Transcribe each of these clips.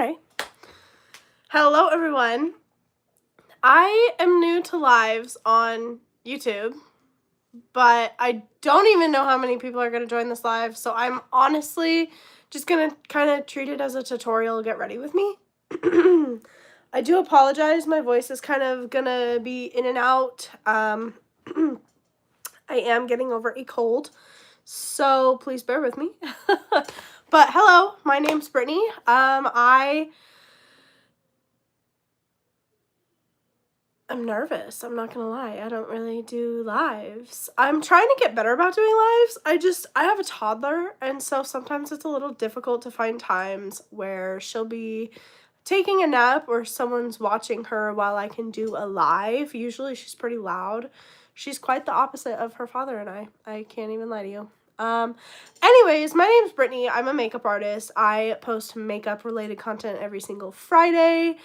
Okay. Hello, everyone. I am new to lives on YouTube, but I don't even know how many people are going to join this live, so I'm honestly just going to kind of treat it as a tutorial. Get ready with me. I do apologize. My voice is kind of going to be in and out. I am getting over a cold, so please bear with me. But hello, my name's Brittany. I'm nervous. I'm not gonna lie. I don't really do lives. I'm trying to get better about doing lives. I have a toddler, and so sometimes it's a little difficult to find times where she'll be taking a nap or someone's watching her while I can do a live. Usually she's pretty loud. She's quite the opposite of her father and I can't even lie to you. Anyways, my name's Brittany. I'm a makeup artist. I post makeup related content every single Friday.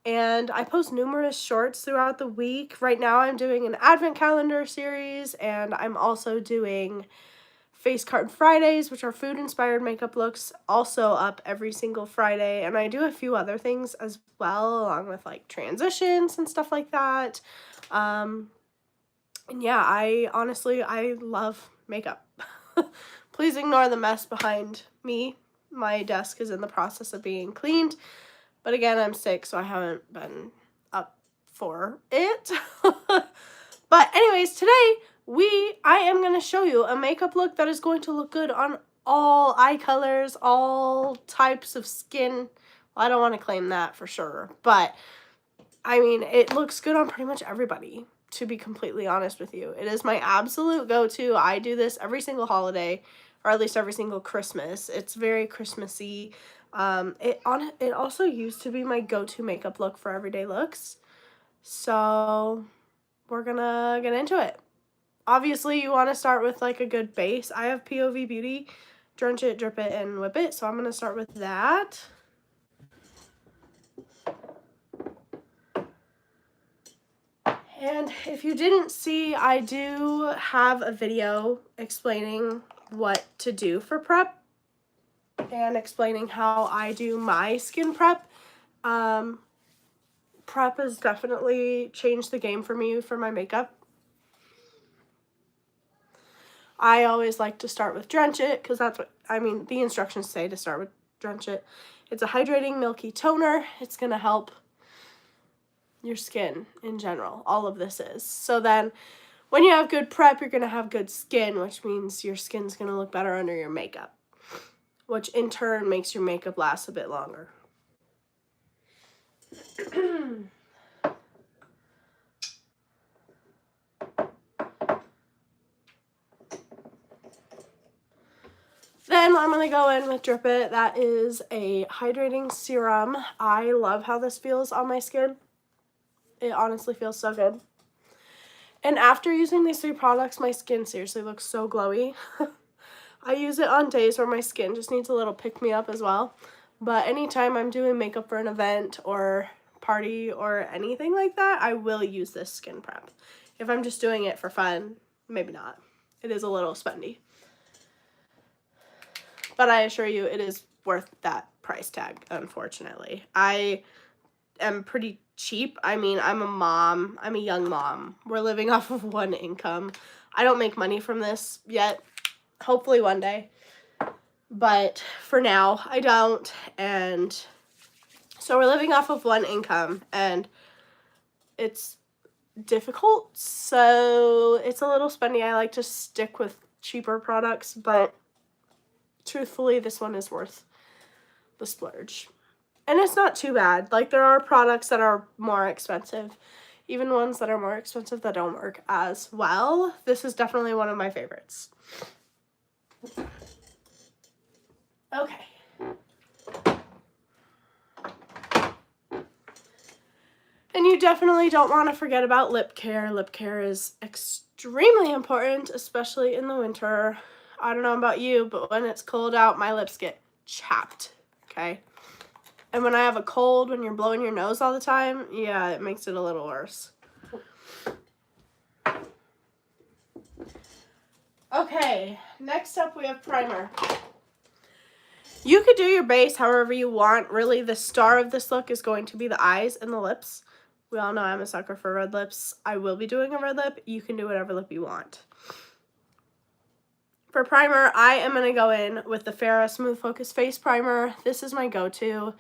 And I post numerous shorts throughout the week. Right now I'm doing an advent calendar series, and I'm also doing face card Fridays, which are food inspired makeup looks, also up every single Friday. And I do a few other things as well, along with like transitions and stuff like that. And yeah, I love makeup. Please ignore the mess behind me. My desk is in the process of being cleaned. But again, I'm sick, so I haven't been up for it. But anyways, today, I am going to show you a makeup look that is going to look good on all eye colors, all types of skin. Well, I don't want to claim that for sure, but I mean, it looks good on pretty much everybody, to be completely honest with you. It is my absolute go-to. I do this every single holiday, or at least every single Christmas. It's very Christmassy. It also used to be my go-to makeup look for everyday looks. So we're gonna get into it. Obviously, you want to start with like a good base. I have POV Beauty, Drench It, Drip It, and Whip It. So I'm gonna start with that. And if you didn't see, I do have a video explaining what to do for prep and explaining how I do my skin prep. Prep has definitely changed the game for me for my makeup. I always like to start with Drench It because that's what, the instructions say to start with Drench It. It's a hydrating milky toner. It's going to help your skin in general. All of this is. So then when you have good prep, you're going to have good skin, which means your skin's going to look better under your makeup, which in turn makes your makeup last a bit longer. Then I'm going to go in with Drip It. That is a hydrating serum. I love how this feels on my skin. It honestly feels so good. And after using these three products, my skin seriously looks so glowy. I use it on days where my skin just needs a little pick-me-up as well. But anytime I'm doing makeup for an event or party or anything like that, I will use this skin prep. If I'm just doing it for fun, maybe not. It is a little spendy. But I assure you, it is worth that price tag, unfortunately. I am pretty cheap. I'm a mom. I'm a young mom. We're living off of one income. I don't make money from this yet. Hopefully one day. But for now, I don't. And so we're living off of one income. And it's difficult. So it's a little spendy. I like to stick with cheaper products. But truthfully, this one is worth the splurge. And it's not too bad. Like, there are products that are more expensive. Even ones that are more expensive that don't work as well. This is definitely one of my favorites. Okay. And you definitely don't want to forget about lip care. Lip care is extremely important, especially in the winter. I don't know about you, but when it's cold out, my lips get chapped, okay? And when I have a cold, when you're blowing your nose all the time, yeah, it makes it a little worse. Okay, next up we have primer. You could do your base however you want. Really, the star of this look is going to be the eyes and the lips. We all know I'm a sucker for red lips. I will be doing a red lip. You can do whatever lip you want. For primer, I am going to go in with the Farrah Smooth Focus Face Primer. This is my go-to.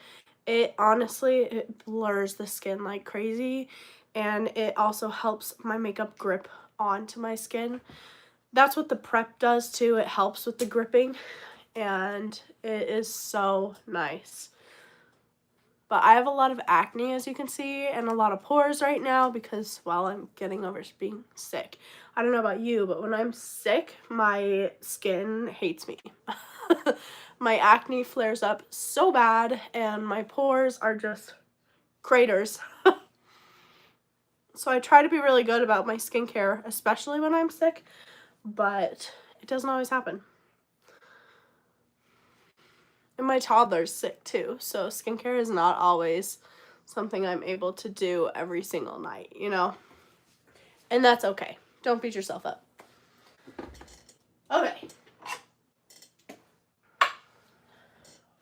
It honestly, it blurs the skin like crazy, and it also helps my makeup grip onto my skin. That's what the prep does too. It helps with the gripping, and it is so nice. But I have a lot of acne, as you can see, and a lot of pores right now because, well, I'm getting over being sick. I don't know about you, but when I'm sick, my skin hates me. My acne flares up so bad, and my pores are just craters. So I try to be really good about my skincare, especially when I'm sick, but it doesn't always happen. And my toddler's sick too, so skincare is not always something I'm able to do every single night, you know? And that's okay. Don't beat yourself up. Okay.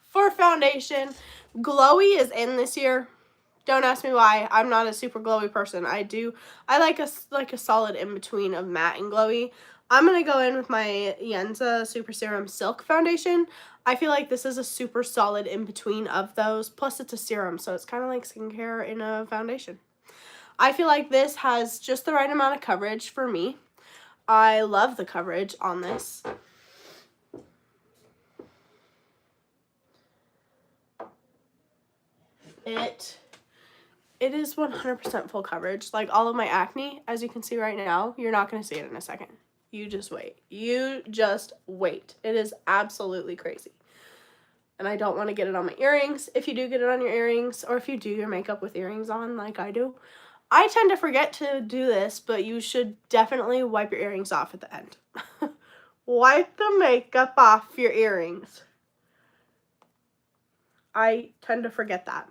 For foundation, glowy is in this year. Don't ask me why. I'm not a super glowy person. I like a solid in between of matte and glowy. I'm going to go in with my Yenza Super Serum Silk Foundation. I feel like this is a super solid in between of those. Plus it's a serum, so it's kind of like skincare in a foundation. I feel like this has just the right amount of coverage for me. I love the coverage on this. It is 100% full coverage. Like all of my acne, as you can see right now, you're not going to see it in a second. You just wait. You just wait. It is absolutely crazy. And I don't want to get it on my earrings. If you do get it on your earrings, or if you do your makeup with earrings on like I do, I tend to forget to do this, but you should definitely wipe your earrings off at the end. Wipe the makeup off your earrings. I tend to forget that.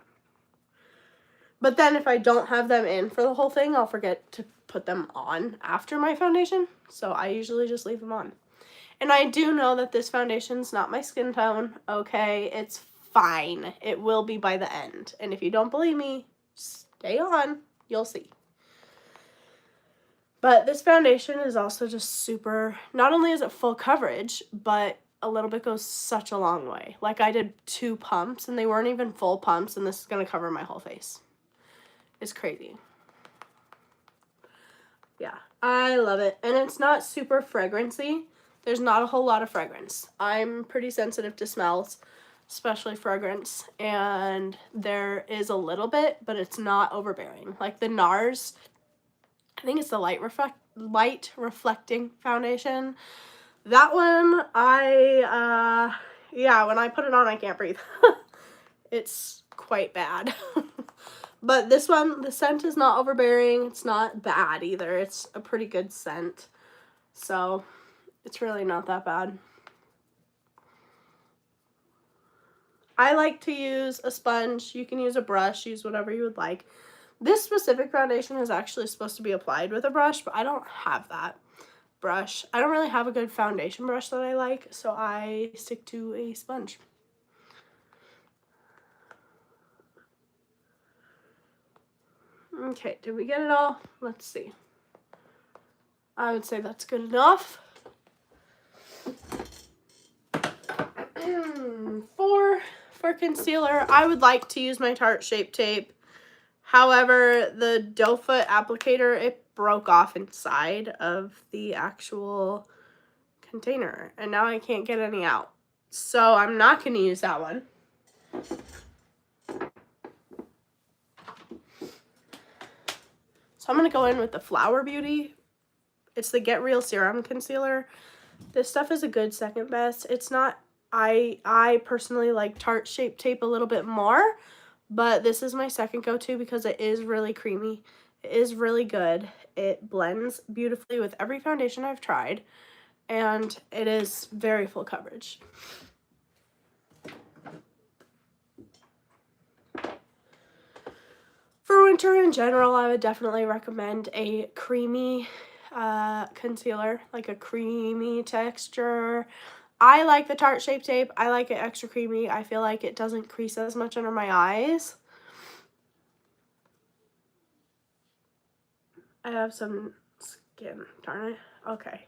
But then if I don't have them in for the whole thing, I'll forget to put them on after my foundation. So I usually just leave them on. And I do know that this foundation's not my skin tone. Okay, it's fine. It will be by the end. And if you don't believe me, stay on. You'll see. But this foundation is also just super, not only is it full coverage, but a little bit goes such a long way. Like I did 2 pumps and they weren't even full pumps, and this is going to cover my whole face. It's crazy. Yeah, I love it. And it's not super fragrancy. There's not a whole lot of fragrance. I'm pretty sensitive to smells, especially fragrance, and there is a little bit, but it's not overbearing. Like the NARS, I think it's the light reflecting foundation. That one, yeah, when I put it on, I can't breathe. It's quite bad. But this one, the scent is not overbearing. It's not bad either. It's a pretty good scent. So it's really not that bad. I like to use a sponge. You can use a brush, use whatever you would like. This specific foundation is actually supposed to be applied with a brush, but I don't have that brush. I don't really have a good foundation brush that I like, so I stick to a sponge. Okay, did we get it all? Let's see. I would say that's good enough. For concealer, I would like to use my Tarte Shape Tape. However, the doe foot applicator, it broke off inside of the actual container, and now I can't get any out. So I'm not going to use that one. So I'm going to go in with the Flower Beauty. It's the Get Real Serum Concealer. This stuff is a good second best. It's not, I personally like Tarte Shape Tape a little bit more, but this is my second go-to because it is really creamy. It is really good. It blends beautifully with every foundation I've tried, and it is very full coverage. For winter in general, I would definitely recommend a creamy concealer, like a creamy texture. I like the Tarte Shape Tape. I like it extra creamy. I feel like it doesn't crease as much under my eyes. I have some skin, darn it. Okay.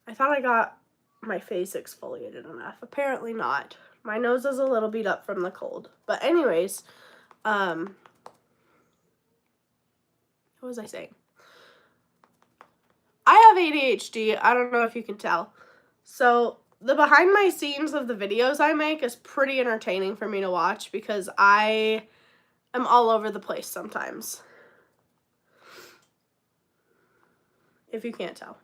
I thought I got my face exfoliated enough. Apparently not. My nose is a little beat up from the cold. But anyways, what was I saying? I have ADHD. I don't know if you can tell. So the behind my scenes of the videos I make is pretty entertaining for me to watch because I am all over the place sometimes. If you can't tell.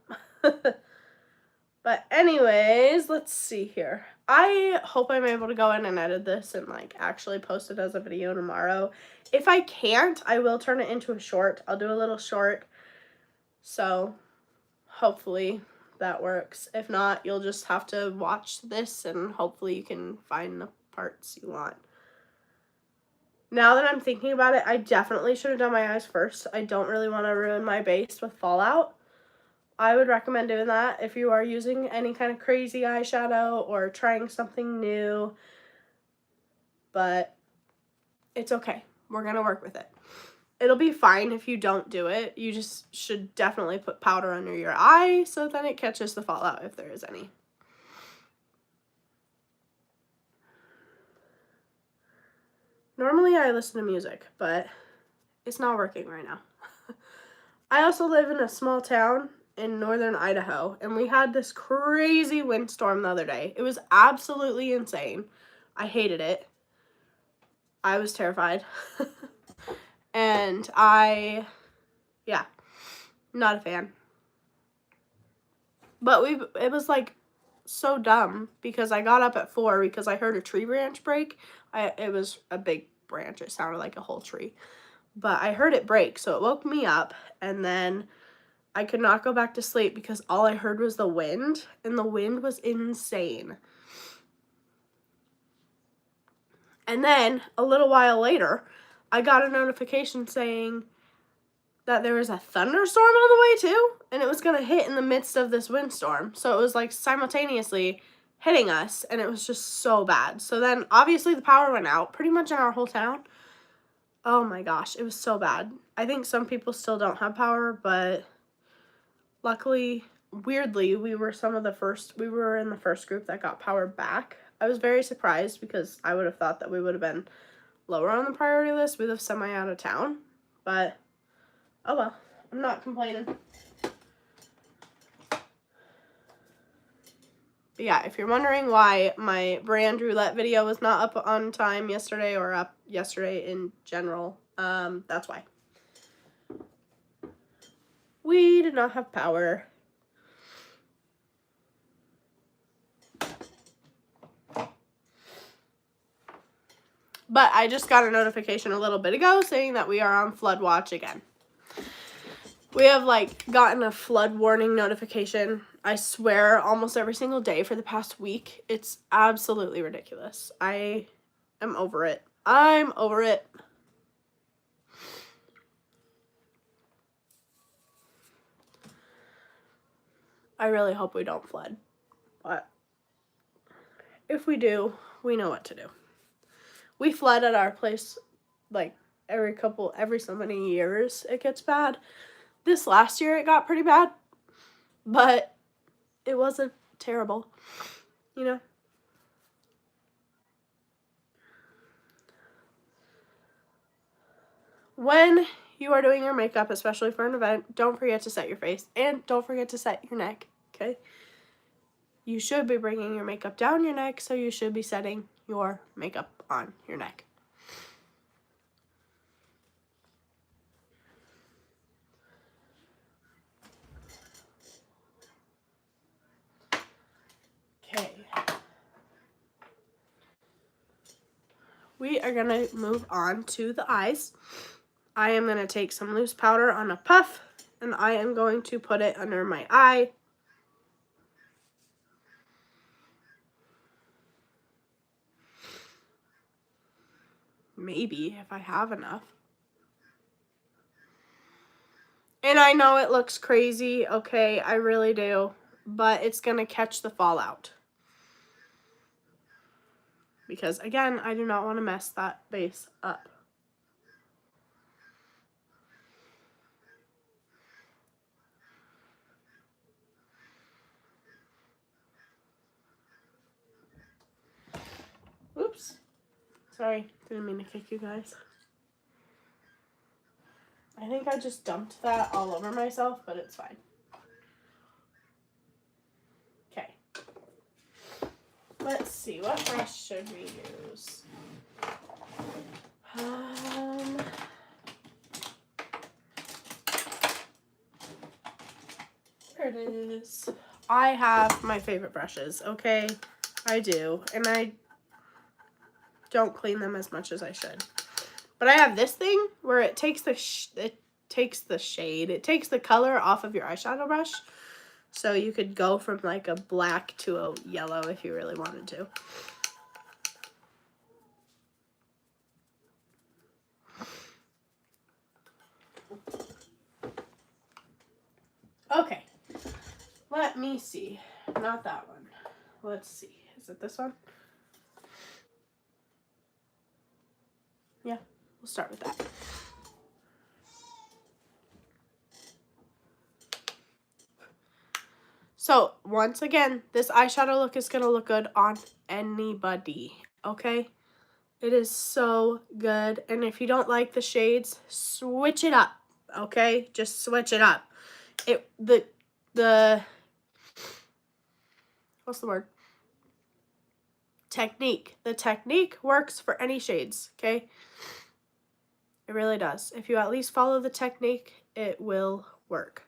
But anyways, let's see here. I hope I'm able to go in and edit this and like actually post it as a video tomorrow. If I can't, I will turn it into a short. I'll do a little short. So hopefully that works. If not, you'll just have to watch this and hopefully you can find the parts you want. Now that I'm thinking about it, I definitely should have done my eyes first. I don't really want to ruin my base with fallout. I would recommend doing that if you are using any kind of crazy eyeshadow or trying something new. But it's okay. We're going to work with it. It'll be fine if you don't do it. You just should definitely put powder under your eye so then it catches the fallout if there is any. Normally I listen to music, but it's not working right now. I also live in a small town in northern Idaho, and we had this crazy windstorm the other day. It was absolutely insane. I hated it. I was terrified. And yeah, not a fan. But it was like so dumb because I got up at 4 because I heard a tree branch break. It was a big branch. It sounded like a whole tree. But I heard it break, so it woke me up, and then I could not go back to sleep because all I heard was the wind, and the wind was insane. And then, a little while later, I got a notification saying that there was a thunderstorm on the way too, and it was going to hit in the midst of this windstorm. So it was like simultaneously hitting us, and it was just so bad. So then, obviously, the power went out pretty much in our whole town. Oh my gosh, it was so bad. I think some people still don't have power, but luckily, weirdly, we were in the first group that got power back. I was very surprised because I would have thought that we would have been lower on the priority list. We live semi out of town, but oh well, I'm not complaining. But yeah, if you're wondering why my brand roulette video was not up on time yesterday or up yesterday in general, that's why. We did not have power. But I just got a notification a little bit ago saying that we are on flood watch again. We have like gotten a flood warning notification, I swear, almost every single day for the past week. It's absolutely ridiculous. I am over it. I'm over it. I really hope we don't flood. But if we do, we know what to do. We flood at our place like every so many years it gets bad. This last year it got pretty bad, but it wasn't terrible, you know? When you are doing your makeup, especially for an event, don't forget to set your face and don't forget to set your neck, okay? You should be bringing your makeup down your neck, so you should be setting your makeup on your neck. Okay. We are going to move on to the eyes. I am going to take some loose powder on a puff, and I am going to put it under my eye. Maybe, if I have enough. And I know it looks crazy, okay, I really do, but it's going to catch the fallout. because, again, I do not want to mess that base up. Oops. Sorry, didn't mean to kick you guys. I think I just dumped that all over myself, but it's fine. Okay. Let's see, what brush should we use? There it is. I have my favorite brushes, okay? I do, and I don't clean them as much as I should. But I have this thing where it takes the shade, it takes the color off of your eyeshadow brush. So you could go from like a black to a yellow if you really wanted to. Okay, let me see. Not that one. Let's see. Is it this one? Yeah, we'll start with that. So, once again, this eyeshadow look is going to look good on anybody, okay? It is so good, and if you don't like the shades, switch it up, okay? Just switch it up. What's the word? Technique. The technique works for any shades, okay? It really does. If you at least follow the technique, it will work.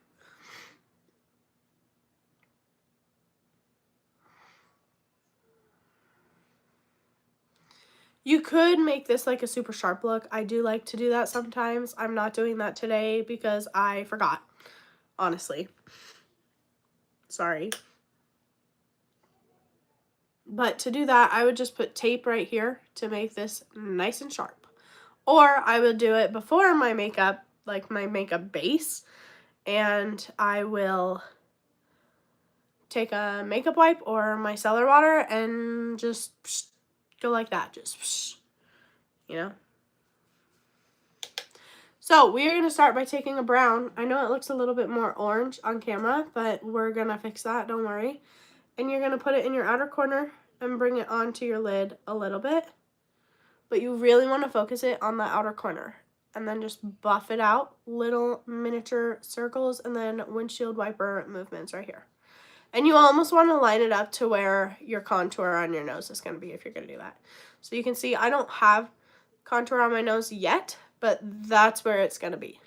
You could make this like a super sharp look. I do like to do that sometimes. I'm not doing that today because I forgot, honestly. Sorry. But to do that, I would just put tape right here to make this nice and sharp. Or I would do it before my makeup, like my makeup base, and I will take a makeup wipe or my micellar water and just go like that, just, you know. So we're going to start by taking a brown. I know it looks a little bit more orange on camera, but we're going to fix that, don't worry. And you're going to put it in your outer corner and bring it onto your lid a little bit. But you really want to focus it on the outer corner. And then just buff it out, little miniature circles, and then windshield wiper movements right here. And you almost want to line it up to where your contour on your nose is going to be if you're going to do that. So you can see I don't have contour on my nose yet, but that's where it's going to be.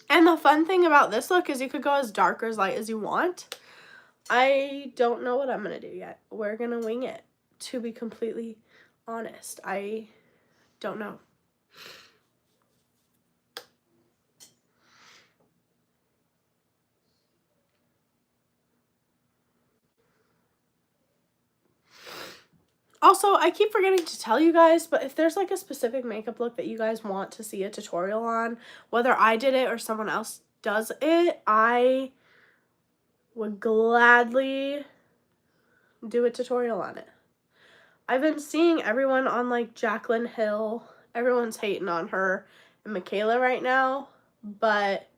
And the fun thing about this look is you could go as dark or as light as you want. I don't know what I'm going to do yet. We're going to wing it, to be completely honest. I don't know. Also, I keep forgetting to tell you guys, but if there's like a specific makeup look that you guys want to see a tutorial on, whether I did it or someone else does it, I would gladly do a tutorial on it. I've been seeing everyone on like Jaclyn Hill, everyone's hating on her, and Michaela right now, but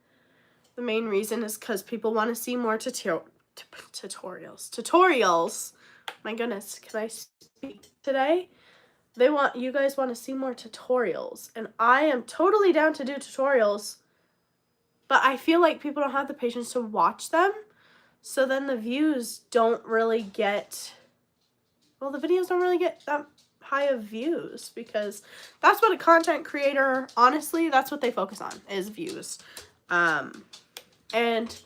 the main reason is because people want to see more tutorials. My goodness, can I speak today? You guys want to see more tutorials, and I am totally down to do tutorials, but I feel like people don't have the patience to watch them, so then the views don't really get, well, the videos don't really get that high of views, because that's what a content creator, honestly, that's what they focus on, is views. And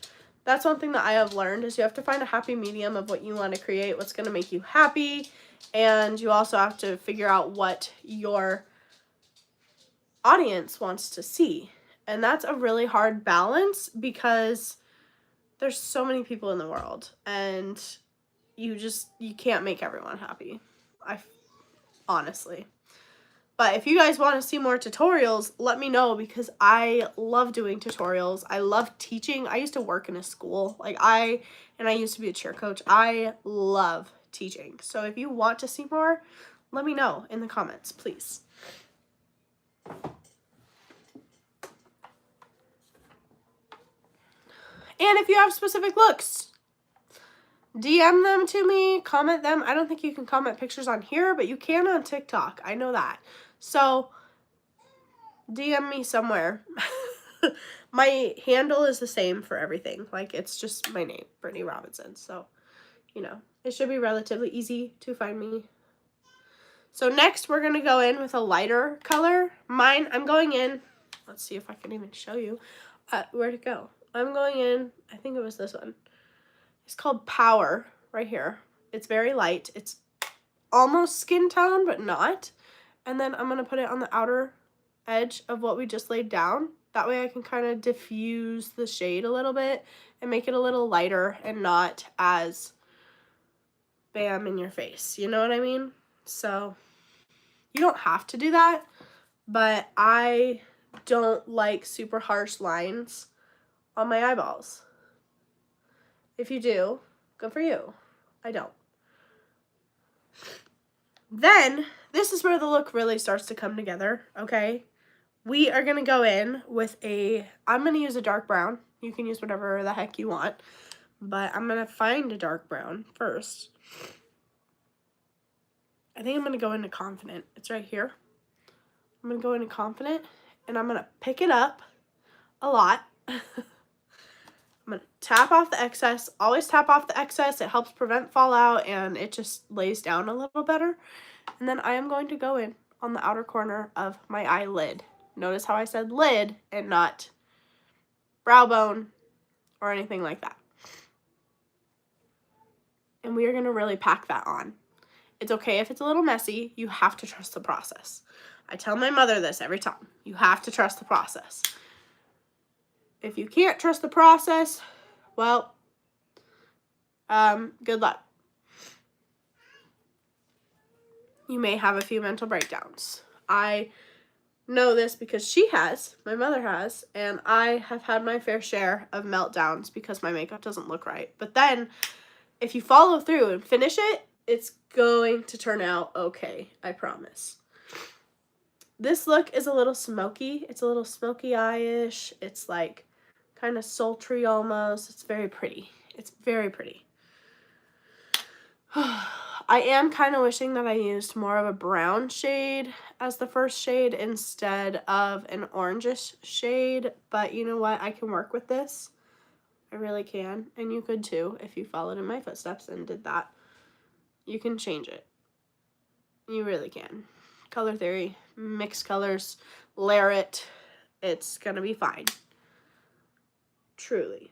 that's one thing that I have learned, is you have to find a happy medium of what you want to create, what's going to make you happy, and you also have to figure out what your audience wants to see. And that's a really hard balance, because there's so many people in the world, and you can't make everyone happy. Honestly. But if you guys want to see more tutorials, let me know, because I love doing tutorials. I love teaching. I used to work in a school. I used to be a cheer coach. I love teaching. So if you want to see more, let me know in the comments, please. And if you have specific looks, DM them to me, comment them. I don't think you can comment pictures on here, but you can on TikTok. I know that. So DM me somewhere. My handle is the same for everything. Like, it's just my name, Bryttni Robinson. So, you know, it should be relatively easy to find me. So next we're going to go in with a lighter color. Mine, I'm going in, let's see if I can even show you. Where'd it go? I'm going in, I think it was this one. It's called Power, right here. It's very light. It's almost skin tone, but not. And then I'm going to put it on the outer edge of what we just laid down. That way I can kind of diffuse the shade a little bit and make it a little lighter and not as bam in your face. You know what I mean? So you don't have to do that, but I don't like super harsh lines on my eyeballs. If you do, good for you. I don't. Then, this is where the look really starts to come together, okay? We are going to go in with I'm going to use a dark brown. You can use whatever the heck you want, but I'm going to find a dark brown first. I think I'm going to go into Confident. It's right here. I'm going to go into Confident, and I'm going to pick it up a lot. I'm going to tap off the excess. Always tap off the excess. It helps prevent fallout, and it just lays down a little better. And then I am going to go in on the outer corner of my eyelid. Notice how I said lid and not brow bone or anything like that. And we are going to really pack that on. It's okay if it's a little messy. You have to trust the process. I tell my mother this every time. You have to trust the process. If you can't trust the process, well, good luck. You may have a few mental breakdowns. I know this because my mother has, and I have had my fair share of meltdowns because my makeup doesn't look right. But then, if you follow through and finish it, it's going to turn out okay, I promise. This look is a little smoky. It's a little smoky eye-ish. It's like kind of sultry almost. It's very pretty. It's very pretty. I am kind of wishing that I used more of a brown shade as the first shade instead of an orangish shade, but you know what? I can work with this. I really can, and you could too if you followed in my footsteps and did that. You can change it. You really can. Color theory, mix colors, layer it. It's gonna be fine. Truly.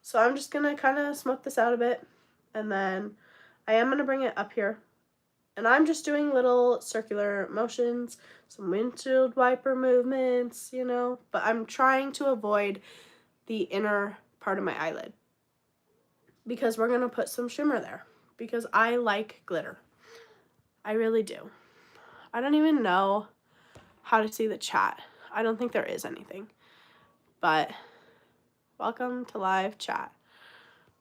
So I'm just gonna kind of smoke this out a bit, and then I am going to bring it up here, and I'm just doing little circular motions, some windshield wiper movements, you know, but I'm trying to avoid the inner part of my eyelid because we're going to put some shimmer there because I like glitter. I really do. I don't even know how to see the chat. I don't think there is anything, but welcome to live chat.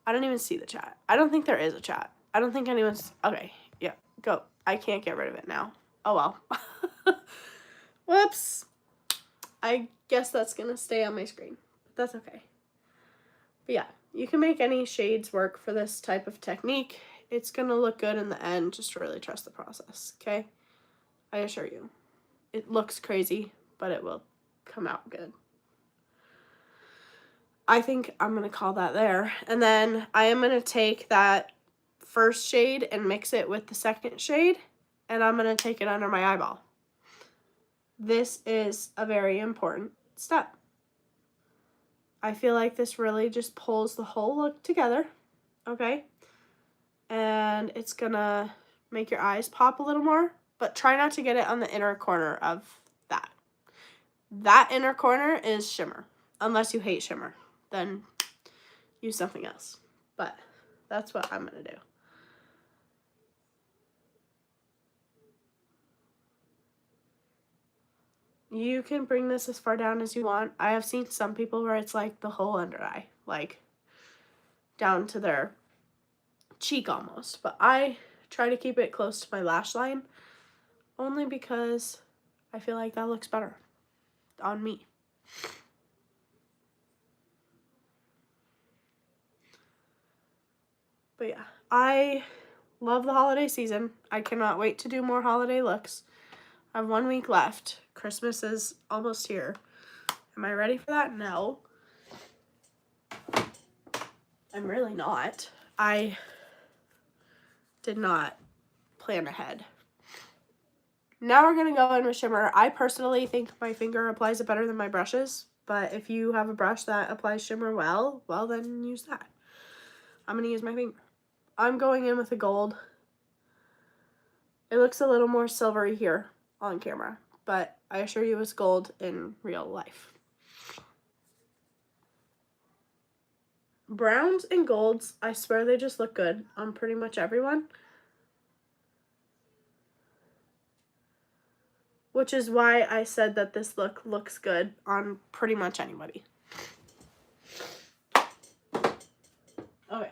I don't even see the chat. I don't think there is a chat. I don't think anyone's... Okay, yeah, go. I can't get rid of it now. Oh, well. Whoops. I guess that's going to stay on my screen. But that's okay. But yeah, you can make any shades work for this type of technique. It's going to look good in the end. Just really trust the process, okay? I assure you. It looks crazy, but it will come out good. I think I'm going to call that there. And then I am going to take that first shade and mix it with the second shade, and I'm going to take it under my eyeball. This is a very important step. I feel like this really just pulls the whole look together, okay? And it's going to make your eyes pop a little more, but try not to get it on the inner corner of that. That inner corner is shimmer, unless you hate shimmer. Then use something else. But that's what I'm going to do. you can bring this as far down as you want. I have seen some people where it's like the whole under eye, like down to their cheek almost. But I try to keep it close to my lash line only because I feel like that looks better on me. But yeah, I love the holiday season. I cannot wait to do more holiday looks. I have 1 week left. Christmas is almost here. Am I ready for that? No. I'm really not. I did not plan ahead. Now we're going to go in with shimmer. I personally think my finger applies it better than my brushes, but if you have a brush that applies shimmer well, then use that. I'm going to use my finger. I'm going in with a gold. It looks a little more silvery here on camera, but I assure you it's gold in real life. Browns and golds, I swear they just look good on pretty much everyone. Which is why I said that this look looks good on pretty much anybody. Okay.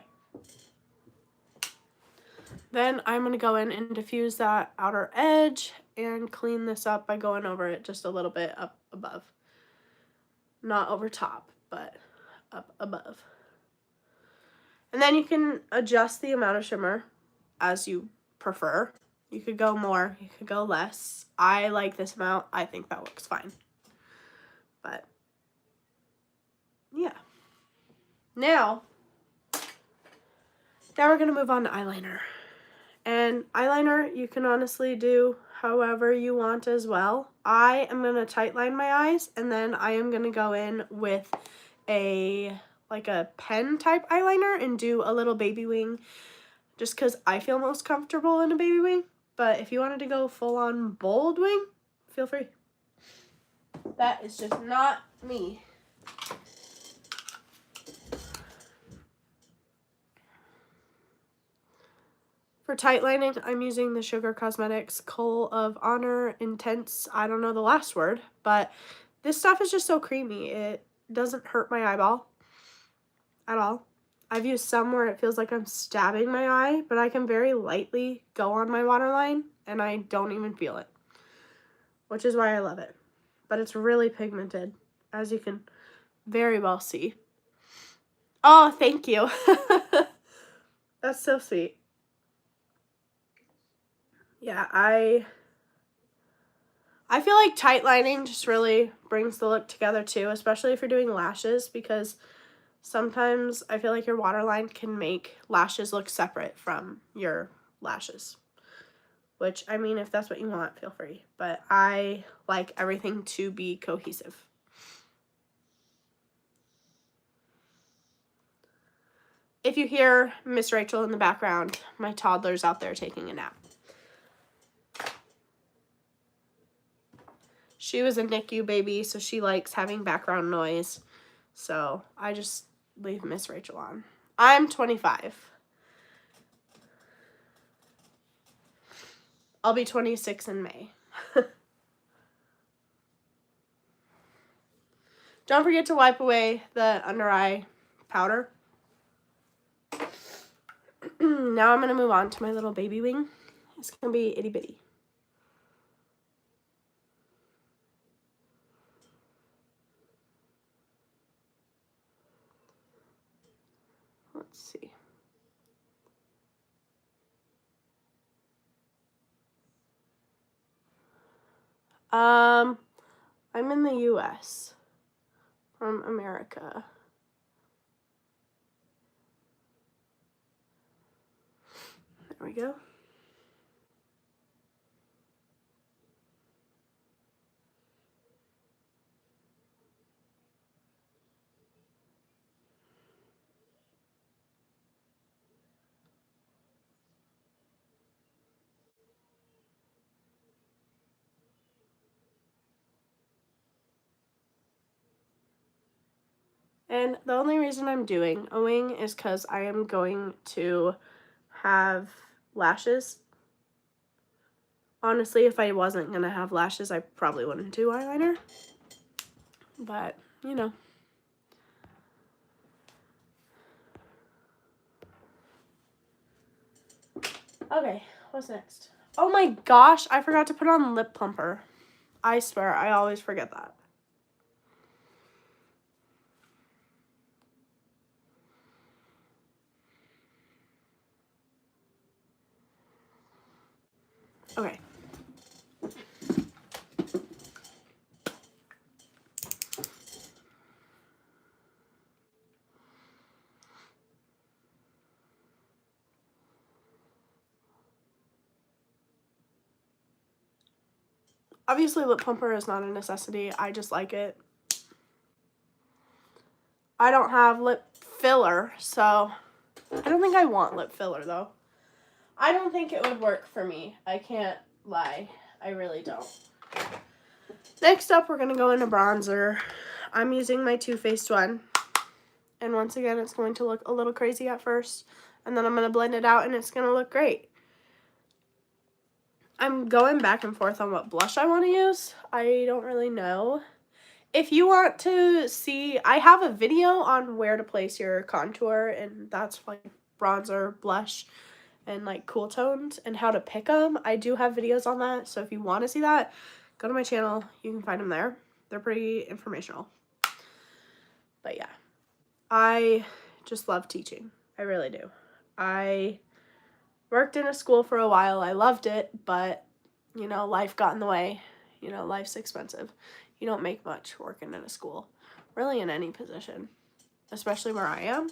Then I'm going to go in and diffuse that outer edge and clean this up by going over it just a little bit up above. Not over top, but up above. And then you can adjust the amount of shimmer as you prefer. You could go more, you could go less. I like this amount. I think that looks fine. But yeah. Now we're going to move on to eyeliner. And eyeliner, you can honestly do however you want as well. I am going to tight line my eyes, and then I am going to go in with a pen type eyeliner and do a little baby wing just because I feel most comfortable in a baby wing. But if you wanted to go full on bold wing, feel free. That is just not me. For tight lining, I'm using the Sugar Cosmetics Kohl of Honor Intense, I don't know the last word, but this stuff is just so creamy. It doesn't hurt my eyeball at all. I've used some where it feels like I'm stabbing my eye, but I can very lightly go on my waterline and I don't even feel it, which is why I love it. But it's really pigmented, as you can very well see. Oh, thank you. That's so sweet. Yeah, I feel like tight lining just really brings the look together too, especially if you're doing lashes, because sometimes I feel like your waterline can make lashes look separate from your lashes. Which, I mean, if that's what you want, feel free. But I like everything to be cohesive. If you hear Miss Rachel in the background, my toddler's out there taking a nap. She was a NICU baby, so she likes having background noise. So I just leave Miss Rachel on. I'm 25. I'll be 26 in May. Don't forget to wipe away the under eye powder. Now I'm going to move on to my little baby wing. It's going to be itty bitty. Let's see. I'm in the US from America. There we go. And the only reason I'm doing a wing is because I am going to have lashes Honestly, if I wasn't going to have lashes, I probably wouldn't do eyeliner. But, you know. Okay, what's next? Oh my gosh, I forgot to put on lip plumper. I swear, I always forget that. Okay. Obviously, lip plumper is not a necessity. I just like it. I don't have lip filler, so I don't think I want lip filler, though. I don't think it would work for me. I can't lie. I really don't. Next up, we're going to go into bronzer. I'm using my Too Faced one. And once again, it's going to look a little crazy at first. And then I'm going to blend it out, and it's going to look great. I'm going back and forth on what blush I want to use. I don't really know. If you want to see, I have a video on where to place your contour, and that's like bronzer, blush, and like cool tones, and how to pick them. I do have videos on that, so if you want to see that, go to my channel. You can find them there. They're pretty informational. But yeah, I just love teaching. I really do. I worked in a school for a while. I loved it, but, you know, life got in the way. You know, life's expensive. You don't make much working in a school, really in any position, especially where I am.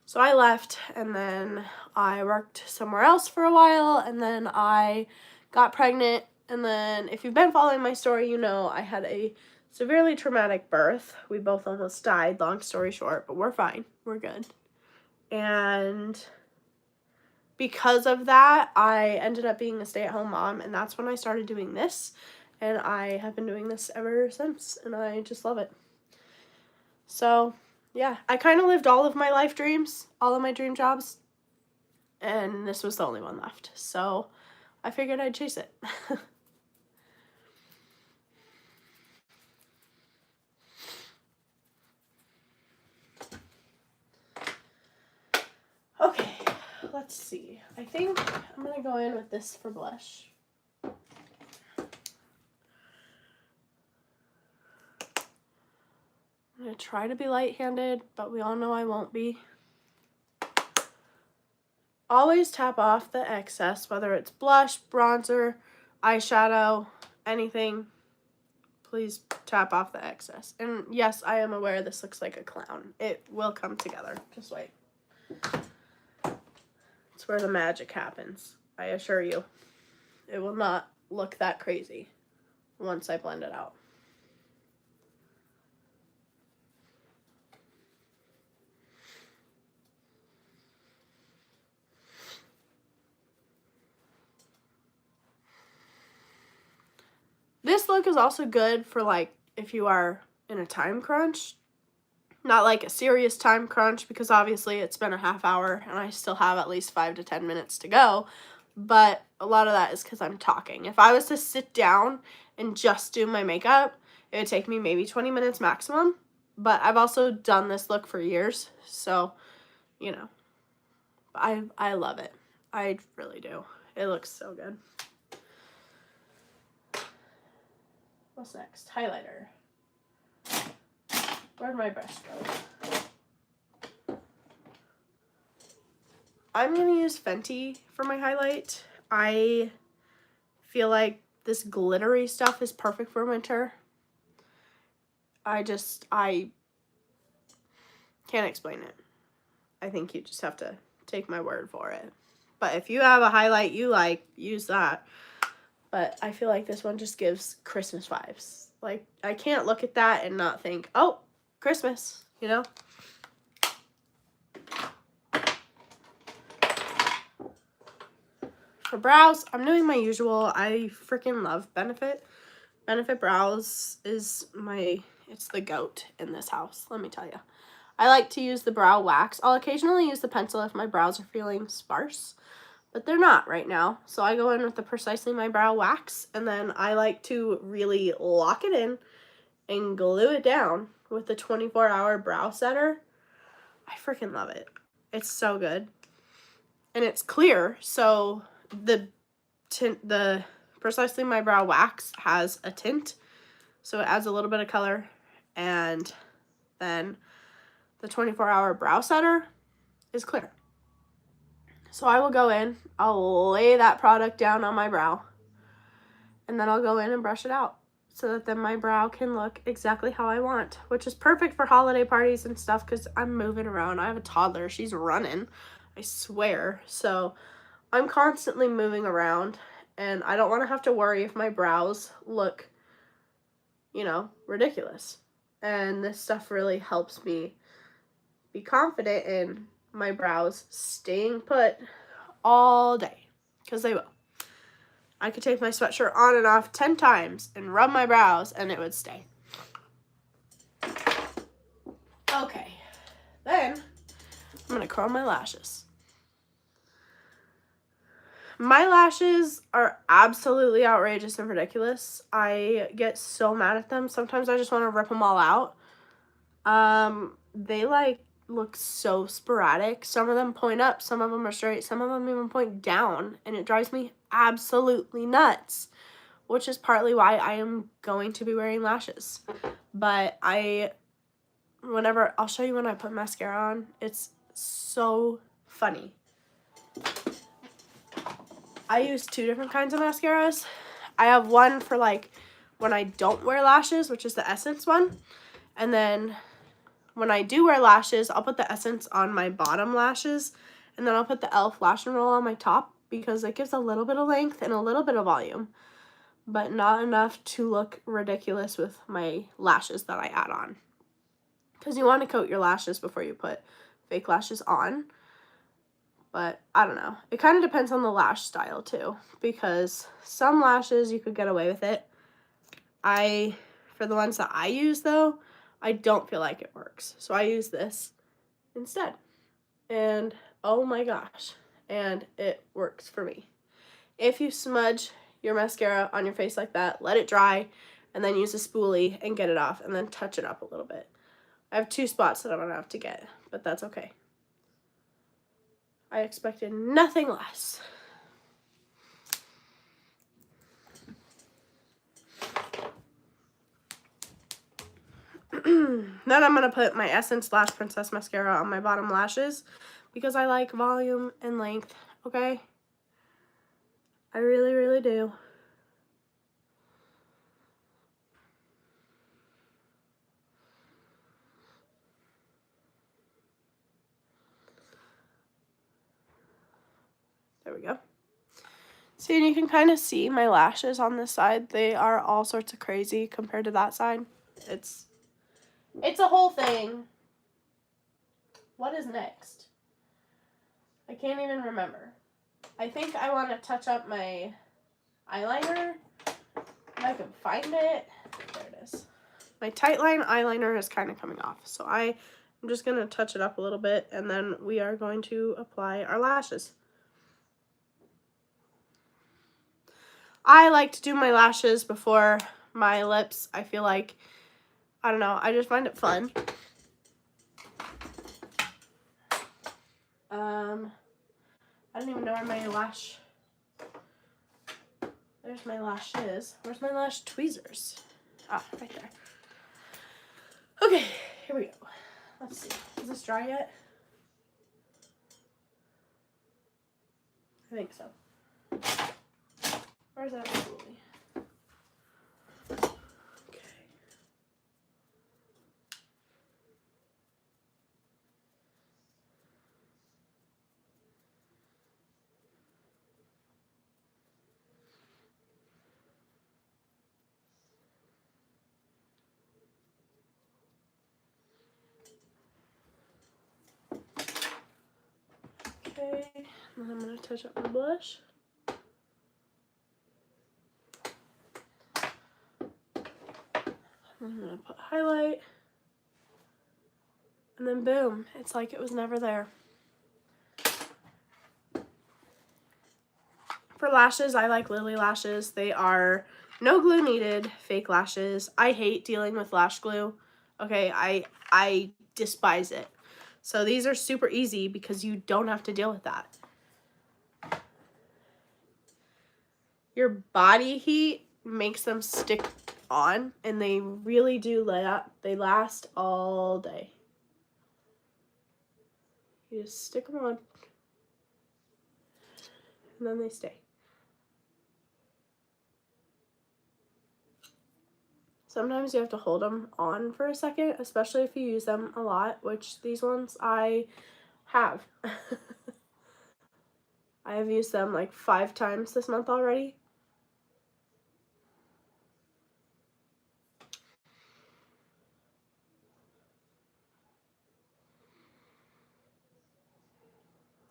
So I left, and then I worked somewhere else for a while, and then I got pregnant, and then if you've been following my story, you know I had a severely traumatic birth. We both almost died, long story short, but we're fine. We're good. And because of that, I ended up being a stay-at-home mom, and that's when I started doing this, and I have been doing this ever since, and I just love it. So, yeah, I kind of lived all of my life dreams, all of my dream jobs, and this was the only one left, so I figured I'd chase it. Okay, let's see. I think I'm going to go in with this for blush. I'm going to try to be light-handed, but we all know I won't be. Always tap off the excess, whether it's blush, bronzer, eyeshadow, anything. Please tap off the excess. And yes, I am aware this looks like a clown. It will come together. Just wait. It's where the magic happens. I assure you. It will not look that crazy once I blend it out. This look is also good for, like, if you are in a time crunch. Not like a serious time crunch, because obviously it's been a half hour and I still have at least 5 to 10 minutes to go. But a lot of that is because I'm talking. If I was to sit down and just do my makeup, it would take me maybe 20 minutes maximum. But I've also done this look for years, so, you know, I love it. I really do. It looks so good. What's next? Highlighter. Where'd my brush go? I'm going to use Fenty for my highlight. I feel like this glittery stuff is perfect for winter. I can't explain it. I think you just have to take my word for it. But if you have a highlight you like, use that. But I feel like this one just gives Christmas vibes. Like, I can't look at that and not think, oh, Christmas, you know? For brows, I'm doing my usual. I freaking love Benefit. Benefit Brows is it's the goat in this house, let me tell you. I like to use the brow wax. I'll occasionally use the pencil if my brows are feeling sparse, but they're not right now. So I go in with the Precisely My Brow wax, and then I like to really lock it in and glue it down with the 24-hour brow setter. I freaking love it. It's so good. And it's clear, so the Precisely My Brow wax has a tint, so it adds a little bit of color, and then the 24-hour brow setter is clear. So I will go in, I'll lay that product down on my brow, and then I'll go in and brush it out so that then my brow can look exactly how I want, which is perfect for holiday parties and stuff because I'm moving around. I have a toddler. She's running, I swear. So I'm constantly moving around, and I don't want to have to worry if my brows look, you know, ridiculous. And this stuff really helps me be confident in my brows staying put all day, because they will. I could take my sweatshirt on and off 10 times and rub my brows and it would stay. Okay, then I'm going to curl my lashes. My lashes are absolutely outrageous and ridiculous. I get so mad at them. Sometimes I just want to rip them all out. They like look so sporadic. Some of them point up, some of them are straight, some of them even point down, and it drives me absolutely nuts, which is partly why I am going to be wearing lashes. But I'll show you when I put mascara on. It's so funny. I use 2 different kinds of mascaras. I have one for like when I don't wear lashes, which is the Essence one, and then when I do wear lashes, I'll put the Essence on my bottom lashes, and then I'll put the e.l.f. Lash and Roll on my top because it gives a little bit of length and a little bit of volume, but not enough to look ridiculous with my lashes that I add on. Because you want to coat your lashes before you put fake lashes on, but I don't know. It kind of depends on the lash style too, because some lashes you could get away with it. For the ones that I use though, I don't feel like it works. So I use this instead. And oh my gosh, and it works for me. If you smudge your mascara on your face like that, let it dry, and then use a spoolie and get it off, and then touch it up a little bit. I have 2 spots that I'm gonna have to get, but that's okay. I expected nothing less. Then I'm going to put my Essence Lash Princess Mascara on my bottom lashes because I like volume and length, okay? I really, really do. There we go. See, and you can kind of see my lashes on this side. They are all sorts of crazy compared to that side. It's a whole thing. What is next? I can't even remember. I think I want to touch up my eyeliner. If I can find it. There it is. My Tightline eyeliner is kind of coming off. So I'm just going to touch it up a little bit, and then we are going to apply our lashes. I like to do my lashes before my lips. I feel like, I don't know, I just find it fun. I don't even know where my lash, there's my lashes. Where's my lash tweezers? Ah, right there. Okay, here we go. Let's see, is this dry yet? I think so. Where's that spoolie? Okay. Okay, and then I'm going to touch up my blush. I'm going to put highlight. and then boom, it's like it was never there. For lashes, I like Lily lashes. They are no glue needed, fake lashes. I hate dealing with lash glue. Okay, I despise it. So these are super easy because you don't have to deal with that. Your body heat makes them stick on, and they really do they last all day. You just stick them on, and then they stay. Sometimes you have to hold them on for a second, especially if you use them a lot, which these ones I have. I have used them like 5 times this month already.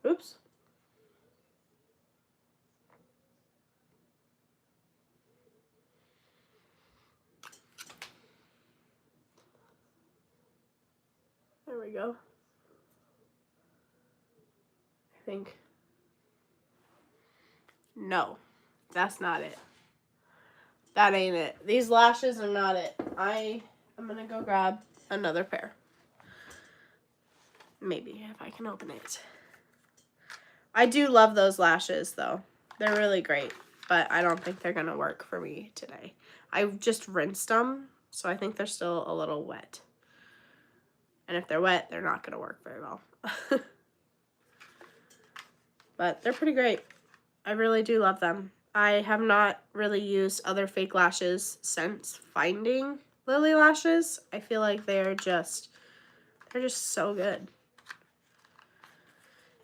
Oops. There we go. I think. No, that's not it. That ain't it. These lashes are not it. I'm gonna go grab another pair. Maybe if I can open it. I do love those lashes though. They're really great, but I don't think they're gonna work for me today. I just rinsed them, so I think they're still a little wet. And if they're wet, they're not gonna work very well. But they're pretty great. I really do love them. I have not really used other fake lashes since finding Lily lashes. I feel like they're just so good.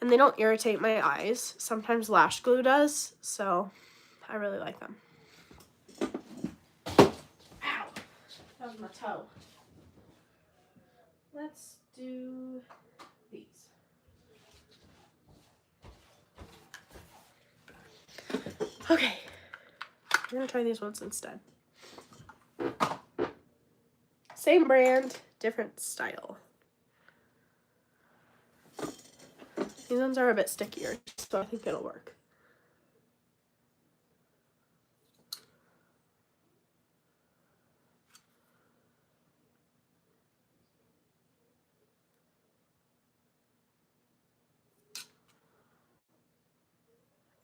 And they don't irritate my eyes. Sometimes lash glue does, so I really like them. Ow, that was my toe. Let's do these. Okay, we're gonna try these ones instead. Same brand, different style. These ones are a bit stickier, so I think it'll work.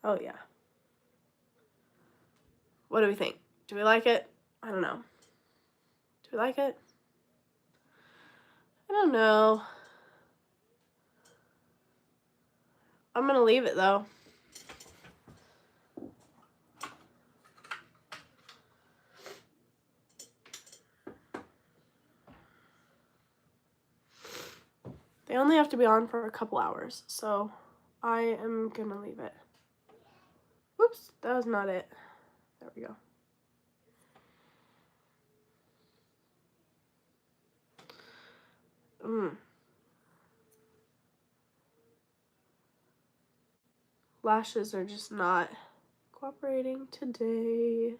Oh yeah. What do we think? Do we like it? I don't know. Do we like it? I don't know. I'm gonna leave it though. They only have to be on for a couple hours, so I am gonna leave it. Whoops, that was not it. There we go. Lashes are just not cooperating today.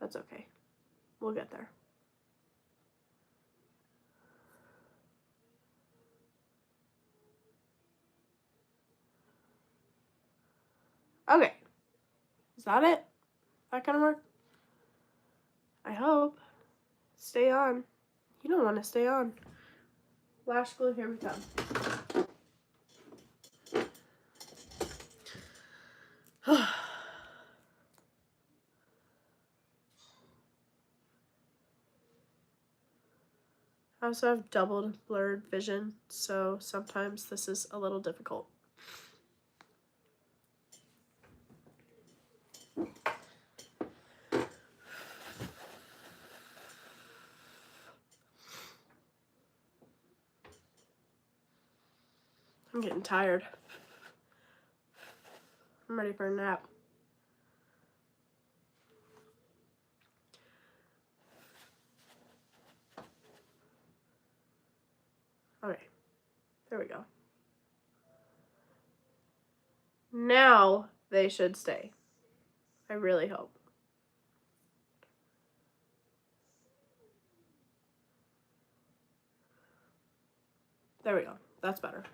That's okay. We'll get there. Okay. Is that it? That gonna work? I hope. Stay on. You don't want to stay on. Lash glue, here we come. I also have doubled blurred vision, so sometimes this is a little difficult. I'm getting tired. I'm ready for a nap. Okay, there we go. Now they should stay. I really hope. There we go. That's better.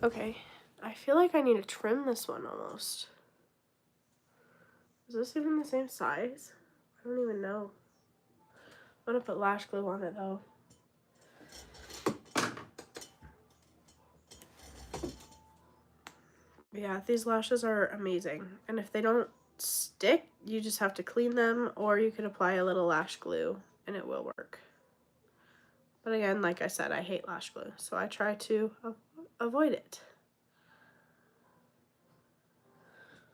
Okay. I feel like I need to trim this one almost. Is this even the same size? I don't even know. I'm gonna put lash glue on it though. Yeah, these lashes are amazing. And if they don't stick, you just have to clean them, or you could apply a little lash glue and it will work. But again, like I said, I hate lash glue, so I try to avoid it.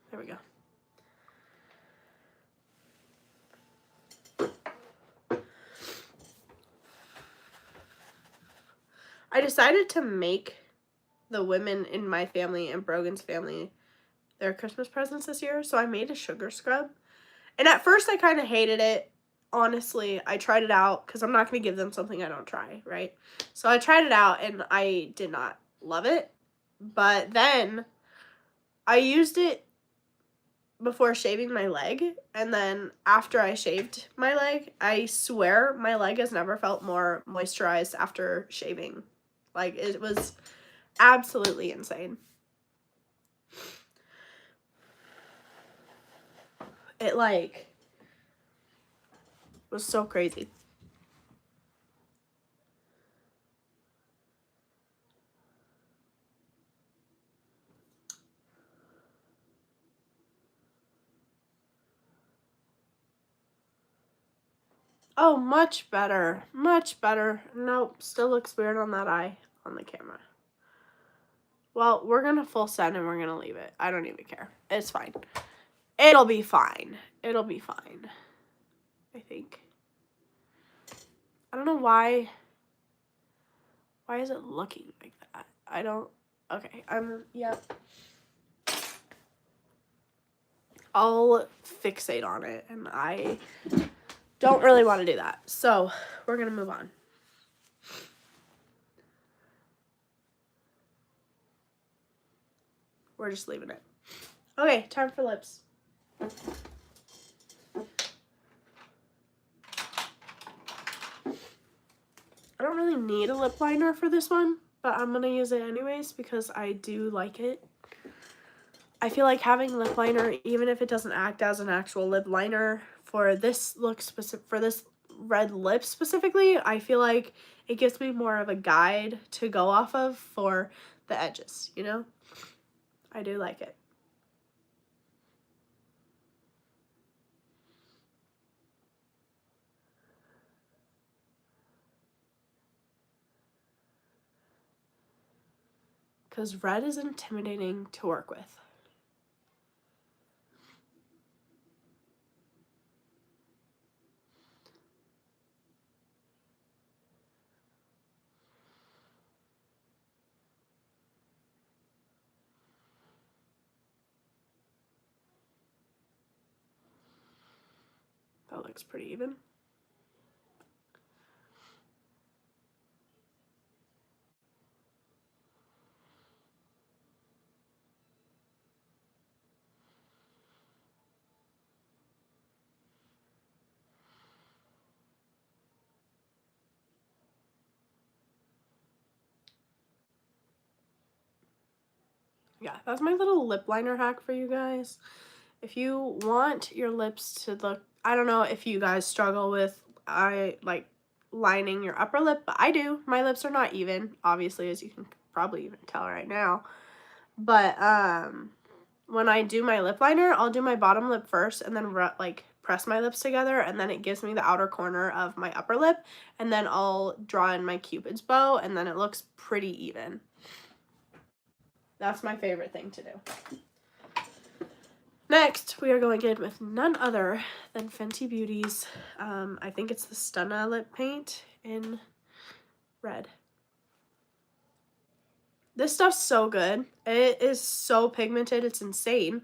There we go. I decided to make the women in my family and Brogan's family their Christmas presents this year, so I made a sugar scrub. And at first I kind of hated it. Honestly, I tried it out because I'm not going to give them something I don't try, right? So I tried it out and I did not love it. But then I used it before shaving my leg, and then after I shaved my leg, I swear my leg has never felt more moisturized after shaving. Like, it was absolutely insane. It, like, was so crazy. Oh, much better. Much better. Nope, still looks weird on that eye on the camera. Well, we're gonna full send and we're gonna leave it. I don't even care. It's fine. It'll be fine. It'll be fine. I think. I don't know why. Why is it looking like that? I don't. Okay, yep. I'll fixate on it, and I don't really want to do that. So, we're gonna move on. We're just leaving it. Okay, time for lips. I don't really need a lip liner for this one, but I'm gonna use it anyways because I do like it. I feel like having lip liner, even if it doesn't act as an actual lip liner for this look specific, for this red lip specifically, I feel like it gives me more of a guide to go off of for the edges, you know? I do like it. Because red is intimidating to work with. That looks pretty even. Yeah, that's my little lip liner hack for you guys. If you want your lips to look, I don't know if you guys struggle with lining your upper lip, but I do. My lips are not even, obviously, as you can probably even tell right now. But when I do my lip liner, I'll do my bottom lip first and then like press my lips together, and then it gives me the outer corner of my upper lip, and then I'll draw in my Cupid's bow, and then it looks pretty even. That's my favorite thing to do. Next, we are going in with none other than Fenty Beauty's, I think it's the Stunna lip paint in red. This stuff's so good. It is so pigmented, it's insane,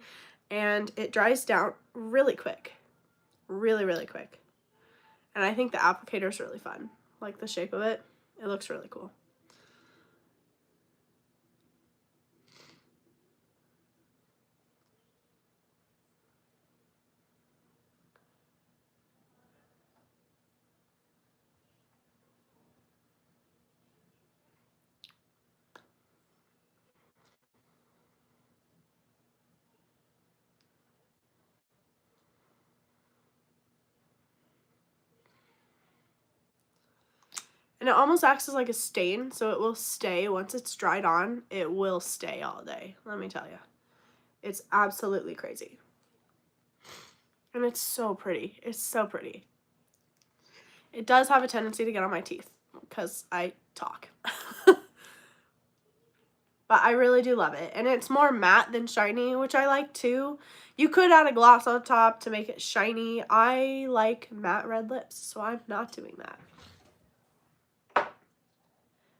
and it dries down really quick. Really, really quick. And I think the applicator is really fun. Like the shape of it. It looks really cool. And it almost acts as like a stain, so it will stay. Once it's dried on, it will stay all day. Let me tell you. It's absolutely crazy. And it's so pretty. It's so pretty. It does have a tendency to get on my teeth because I talk. But I really do love it. And it's more matte than shiny, which I like too. You could add a gloss on top to make it shiny. I like matte red lips, so I'm not doing that.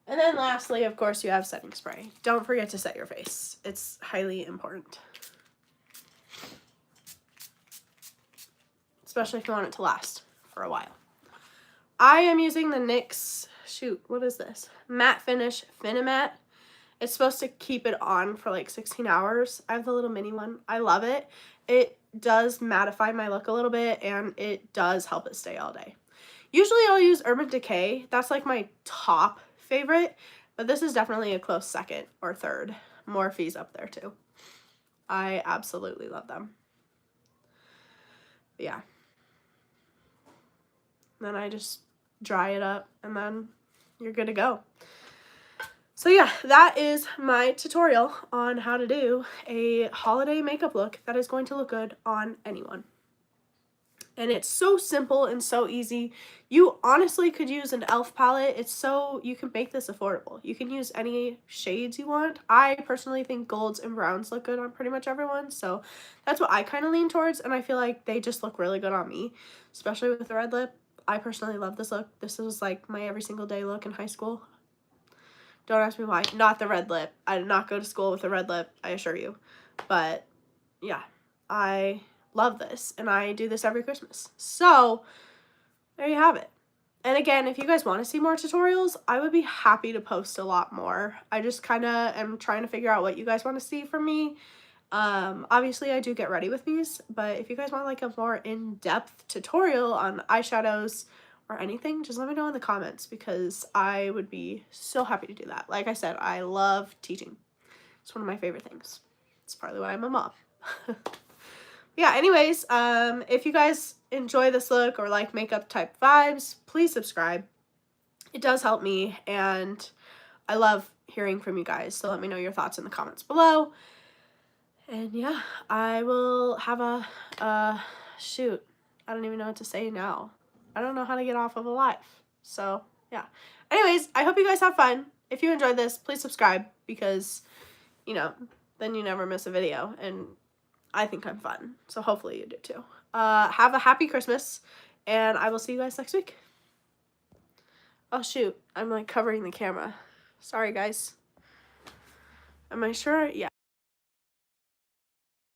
And then lastly, of course, you have setting spray. Don't forget to set your face. It's highly important. Especially if you want it to last for a while. I am using the NYX, shoot, what is this? Matte Finish Finimatte. It's supposed to keep it on for like 16 hours. I have the little mini one. I love it. It does mattify my look a little bit, and it does help it stay all day. Usually I'll use Urban Decay. That's like my top favorite, but this is definitely a close second or third. Morphe's up there too. I absolutely love them. But yeah. Then I just dry it up, and then you're good to go. So yeah, that is my tutorial on how to do a holiday makeup look that is going to look good on anyone. And it's so simple and so easy. You honestly could use an e.l.f. palette. You can make this affordable. You can use any shades you want. I personally think golds and browns look good on pretty much everyone, so that's what I kind of lean towards, and I feel like they just look really good on me, especially with the red lip. I personally love this look. This was like my every single day look in high school. Don't ask me why. Not the red lip. I did not go to school with a red lip, I assure you. But yeah, I love this, and I do this every Christmas. So there you have it. And again, if you guys want to see more tutorials, I would be happy to post a lot more. I just kind of am trying to figure out what you guys want to see from me. Obviously I do get ready with these, but if you guys want like a more in-depth tutorial on eyeshadows or anything, just let me know in the comments, because I would be so happy to do that. Like I said, I love teaching. It's one of my favorite things. It's partly why I'm a mom. Yeah, anyways, if you guys enjoy this look or like makeup type vibes, please subscribe. It does help me, and I love hearing from you guys, so let me know your thoughts in the comments below. And yeah, I will have shoot, I don't even know what to say now. I don't know how to get off of a live. So yeah. Anyways, I hope you guys have fun. If you enjoyed this, please subscribe, because, you know, then you never miss a video, and I think I'm fun. So hopefully you do too. Have a happy Christmas, and I will see you guys next week. Oh shoot, I'm like covering the camera. Sorry guys. Am I sure? Yeah.